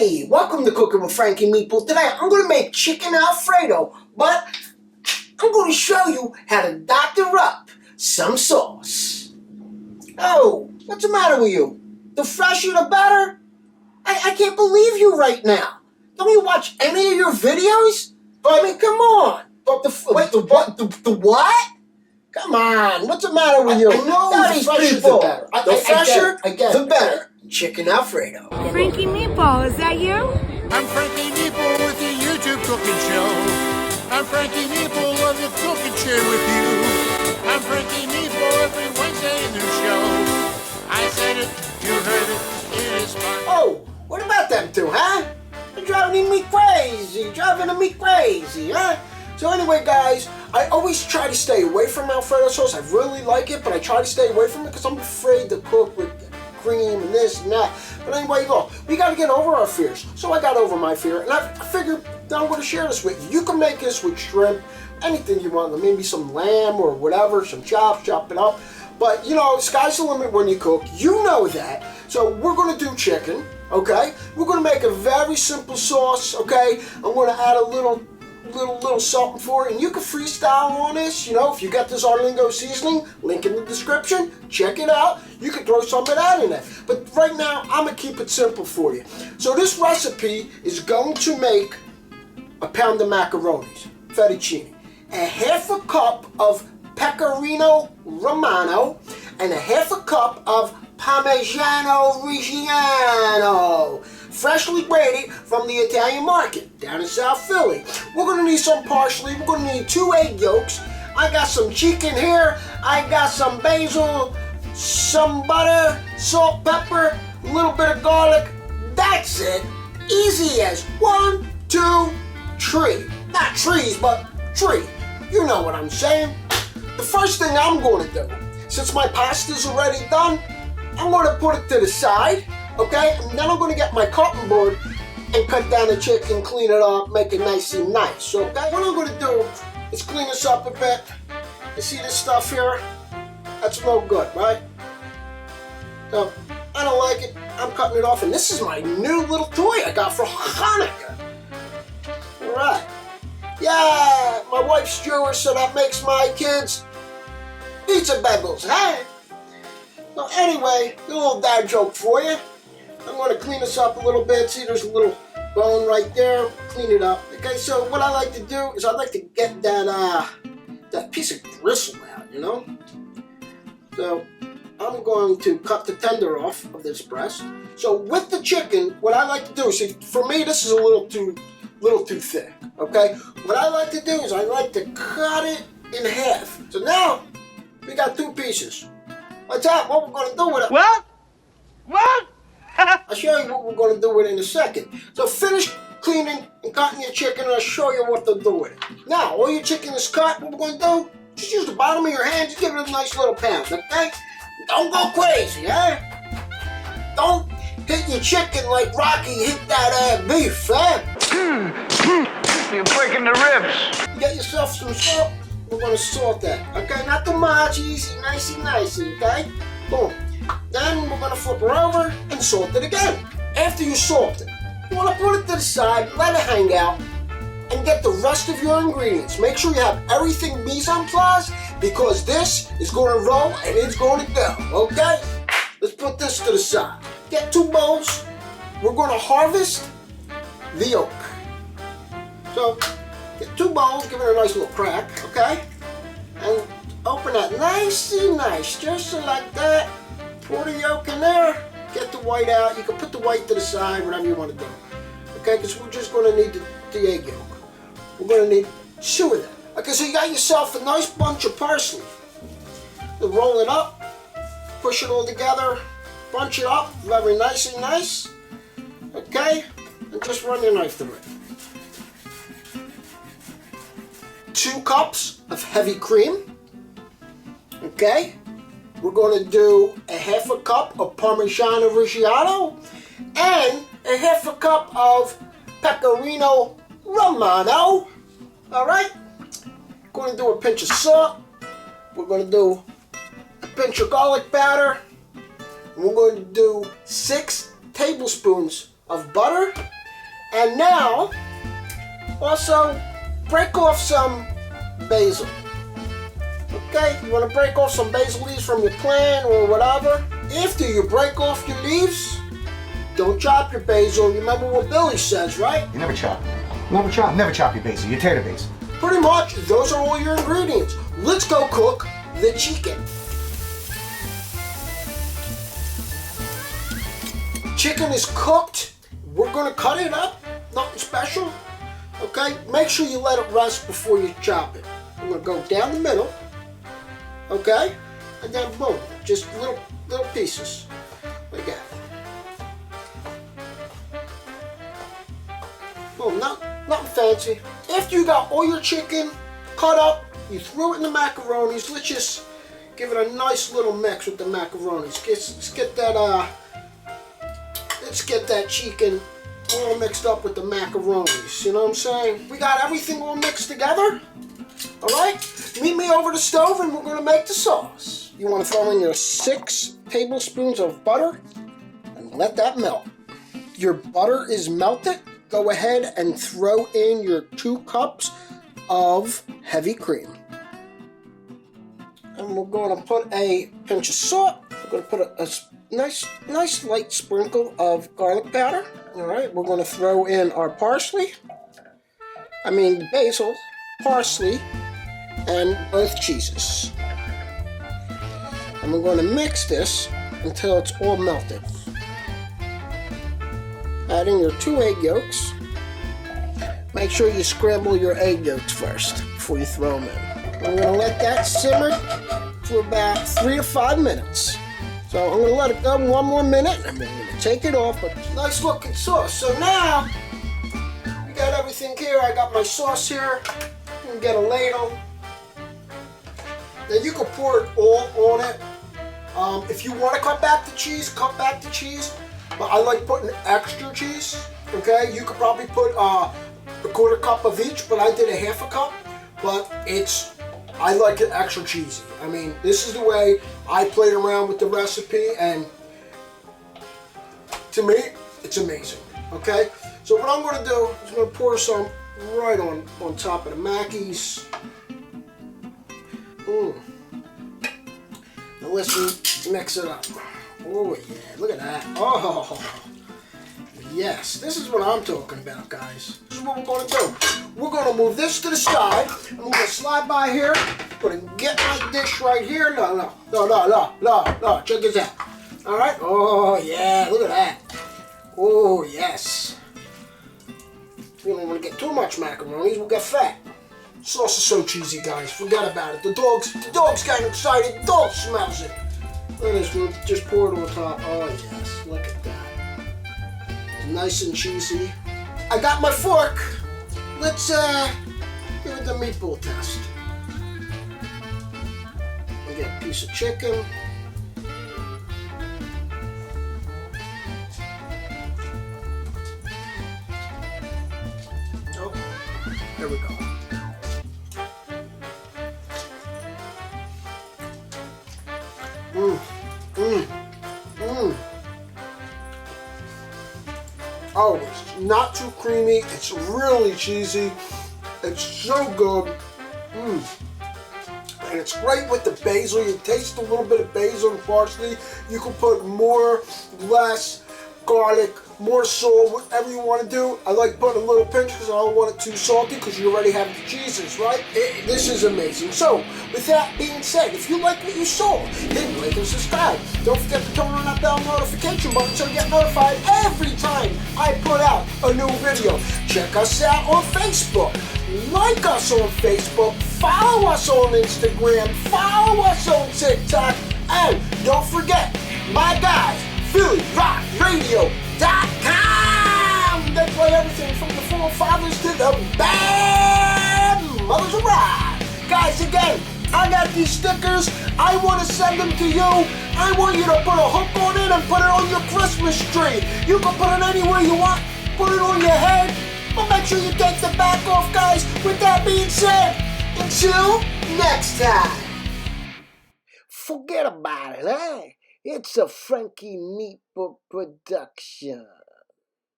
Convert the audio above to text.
Hey, welcome to Cooking with Frankie Meatball. Today I'm going to make Chicken Alfredo, but I'm going to show you how to doctor up some sauce. Oh, what's the matter with you? The fresher the better? I can't believe you right now. Don't you watch any of your videos? I mean, come on. But the what? Come on, what's the matter with you? I know the fresher the better. The fresher, I get it. the better. Chicken Alfredo. Frankie Meatball, is that you? I'm Frankie Meatball with the YouTube cooking show. I'm Frankie Meatball of the cooking show with you. I'm Frankie Meatball every Wednesday in the show. I said it, you heard it, it is fun. Oh, what about them two, huh? They're driving me crazy, huh? So anyway, guys, I always try to stay away from Alfredo sauce. I really like it, but I try to stay away from it because I'm afraid to cook with cream and this and that. But anyway, look, we got to get over our fears. So I got over my fear, and I figured that I'm going to share this with you. You can make this with shrimp, anything you want, maybe some lamb or whatever, some chops, chop it up. But, you know, sky's the limit when you cook. You know that. So we're going to do chicken, okay? We're going to make a very simple sauce, okay? I'm going to add a little something for it, and you can freestyle on this. You know, if you got this Arlingo seasoning, link in the description, check it out. You can throw some of that in there, but right now I'm gonna keep it simple for you. So this recipe is going to make a pound of macaronis, fettuccine, a half a cup of pecorino romano, and a half a cup of parmigiano reggiano, freshly grated from the Italian market down in South Philly. We're gonna need some parsley. We're gonna need 2 egg yolks. I got some chicken here. I got some basil, some butter, salt, pepper, a little bit of garlic. That's it. Easy as 1, 2, 3. Not trees, but tree. You know what I'm saying. The first thing I'm gonna do, since my pasta's already done, I'm gonna put it to the side. Okay, and then I'm going to get my cutting board and cut down the chicken, clean it up, make it nice and nice. Okay, what I'm going to do is clean this up a bit. You see this stuff here? That's no good, right? So, I don't like it. I'm cutting it off, and this is my new little toy I got for Hanukkah. Alright. Yeah, my wife's Jewish, so that makes my kids pizza bagels, huh? So anyway, a little dad joke for you. I'm going to clean this up a little bit. See, there's a little bone right there. Clean it up. Okay, so what I like to do is I like to get that piece of gristle out, you know? So I'm going to cut the tender off of this breast. So with the chicken, what I like to do, see, for me, this is a little too thick, okay? What I like to do is I like to cut it in half. So now, we got 2 pieces. What's that? What we're going to do with it? What? I'll show you what we're going to do with it in a second. So finish cleaning and cutting your chicken, and I'll show you what to do with it. Now, all your chicken is cut. What we're going to do, just use the bottom of your hand. Just give it a nice little pound, okay? Don't go crazy, huh? Don't hit your chicken like Rocky hit that beef, huh? You're breaking the ribs. Get yourself some salt. We're going to salt that, okay? Not too much, easy, nicey, okay? Boom. Then we're going to flip her over and salt it again. After you salt it, you want to put it to the side, let it hang out, and get the rest of your ingredients. Make sure you have everything mise en place, because this is going to roll and it's going to go, okay? Let's put this to the side. Get 2 bowls. We're going to harvest the yolk. So, get 2 bowls, give it a nice little crack, okay? And open that nicey nice, just like that. Pour the yolk in there, get the white out. You can put the white to the side, whatever you want to do. Okay, because we're just going to need the egg yolk. We're going to need 2 of them. Okay, so you got yourself a nice bunch of parsley. You roll it up, push it all together, bunch it up, very nice and nice. Okay, and just run your knife through it. 2 cups of heavy cream. Okay. We're going to do a half a cup of Parmigiano Reggiano and a half a cup of Pecorino Romano. All right? Going to do a pinch of salt. We're going to do a pinch of garlic powder. We're going to do 6 tablespoons of butter. And now, also break off some basil. Okay, you want to break off some basil leaves from your plant or whatever. After you break off your leaves, don't chop your basil. Remember what Billy says, right? You never chop. Never chop your basil. You tear the basil. Pretty much, those are all your ingredients. Let's go cook the chicken. Chicken is cooked. We're gonna cut it up, nothing special. Okay, make sure you let it rest before you chop it. I'm gonna go down the middle, okay? And then boom, just little pieces, like that. Boom, nothing fancy. After you got all your chicken cut up, you threw it in the macaronis. Let's just give it a nice little mix with the macaronis. Let's get that chicken all mixed up with the macaronis. You know what I'm saying? We got everything all mixed together. All right? Meet me over the stove and we're gonna make the sauce. You wanna throw in your 6 tablespoons of butter and let that melt. Your butter is melted. Go ahead and throw in your 2 cups of heavy cream. And we're going to put a pinch of salt. We're going to put a nice light sprinkle of garlic powder. All right, we're going to throw in our basil, parsley, and both cheeses. And we're going to mix this until it's all melted. Add in your 2 egg yolks. Make sure you scramble your egg yolks first before you throw them in. I'm going to let that simmer for about 3 to 5 minutes. So I'm going to let it go 1 more minute and then I'm going to take it off. But nice looking sauce. So now we got everything here. I got my sauce here. I'm going to get a ladle. Then you can pour it all on it. If you want to cut back the cheese, cut back the cheese. But I like putting extra cheese, okay? You could probably put a 1/4 cup of each, but I did a 1/2 cup. But I like it extra cheesy. I mean, this is the way I played around with the recipe, and to me, it's amazing, okay? So what I'm gonna do is I'm gonna pour some right on top of the Mackies. Now let's mix it up. Oh yeah, look at that. Oh, yes, this is what I'm talking about, guys. This is what we're going to do. We're going to move this to the side, and we're going to slide by here. We're going to get my dish right here. No, check this out. All right? Oh, yeah, look at that. Oh, yes. We don't want to get too much macaronis. We'll get fat. Sauce is so cheesy, guys. Forget about it. The dog's getting excited. The dog smells it. Look at this, we'll just pour it on top. Oh yes, look at that. Nice and cheesy. I got my fork. Let's give it the meatball test. We get a piece of chicken. Oh, there we go. Oh, it's not too creamy. It's really cheesy. It's so good. And it's great with the basil. You taste a little bit of basil and parsley. You can put more, less, garlic, more salt, whatever you want to do. I like putting a little pinch because I don't want it too salty because you already have the cheeses, right? This is amazing. So, with that being said, if you like what you saw, then like and subscribe. Don't forget to turn on that bell notification button so you get notified every time I put out a new video. Check us out on Facebook. Like us on Facebook. Follow us on Instagram. Follow us on TikTok. And don't forget, my guys, PhillyRockRadio.com. They play everything from the forefathers to the bad mothers of rock. Guys, again, I got these stickers. I want to send them to you. I want you to put a hook on it and put it on your Christmas tree. You can put it anywhere you want. Put it on your head. But make sure you take the back off, guys. With that being said, until next time. Forget about it, huh? It's a Frankie Meatball production.